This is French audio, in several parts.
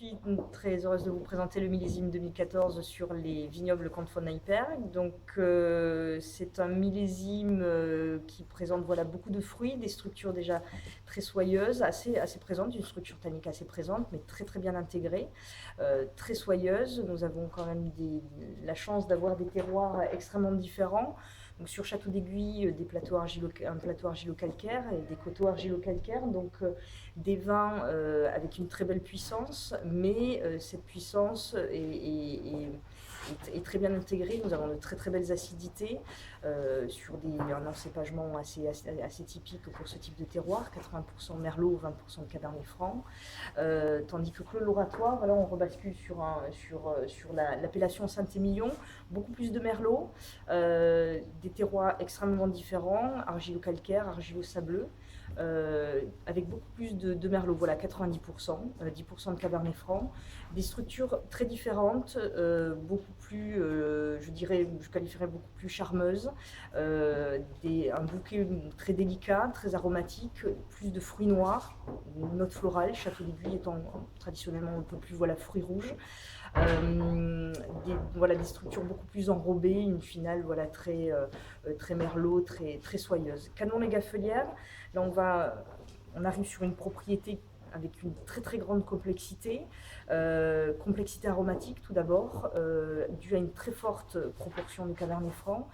suis très heureuse de vous présenter le millésime 2014 sur les vignobles Comte von Hyperk. Donc, c'est un millésime qui présente voilà, beaucoup de fruits, des structures déjà très soyeuses, assez présentes, une structure tannique assez présente, mais très très bien intégrée, très soyeuse. Nous avons quand même la chance d'avoir des terroirs extrêmement différents. Donc sur Château d'Aiguille, un plateau argilo-calcaire et des coteaux argilo-calcaires, donc des vins avec une très belle puissance, mais cette puissance est très bien intégrée. Nous avons de très très belles acidités sur un encépagement assez typique pour ce type de terroir, 80% Merlot, 20% de Cabernet Franc. Tandis que Clos Lauratoire, voilà, on rebascule sur l'appellation Saint-Émilion, beaucoup plus de Merlot, des terroirs extrêmement différents, argilo-calcaire, argilo-sableux, avec beaucoup plus de Merlot, voilà, 90%, 10% de Cabernet Franc, des structures très différentes, beaucoup plus, je qualifierais beaucoup plus charmeuses, un bouquet très délicat, très aromatique, plus de fruits noirs, une note florale, Château d'Aiguille étant traditionnellement un peu plus voilà, fruits rouges. Des structures beaucoup plus enrobées, une finale voilà, très merlot, très soyeuse. Canon-les-Gafelières, là on arrive sur une propriété avec une très très grande complexité, complexité aromatique tout d'abord, due à une très forte proportion de Cabernet Franc.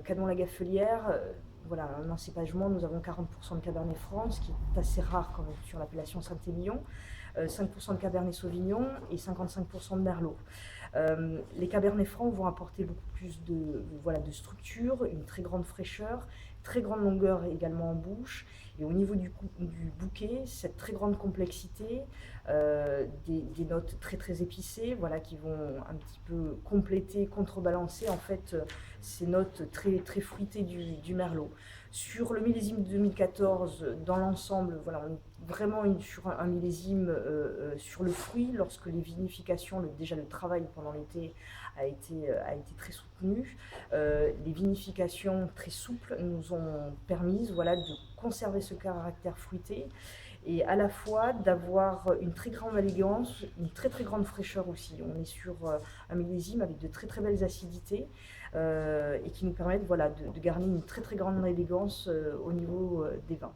Canon-la-Gafelière, voilà, un encépagement, nous avons 40% de Cabernet Franc, ce qui est assez rare quand même sur l'appellation Saint-Émilion, 5% de Cabernet Sauvignon et 55% de Merlot. Les Cabernets Francs vont apporter beaucoup plus de structure, une très grande fraîcheur, très grande longueur également en bouche. Et au niveau du bouquet, cette très grande complexité, des notes très très épicées, voilà, qui vont un petit peu compléter, contrebalancer en fait ces notes très très fruitées du Merlot. Sur le millésime 2014, dans l'ensemble, voilà, on est vraiment sur un millésime sur le fruit, lorsque les vinifications, déjà le travail pendant l'été a été très soutenu. Les vinifications très souples nous ont permis voilà, de conserver ce caractère fruité et à la fois d'avoir une très grande élégance, une très très grande fraîcheur aussi. On est sur un millésime avec de très très belles acidités et qui nous permettent voilà, de garder une très très grande élégance au niveau des vins.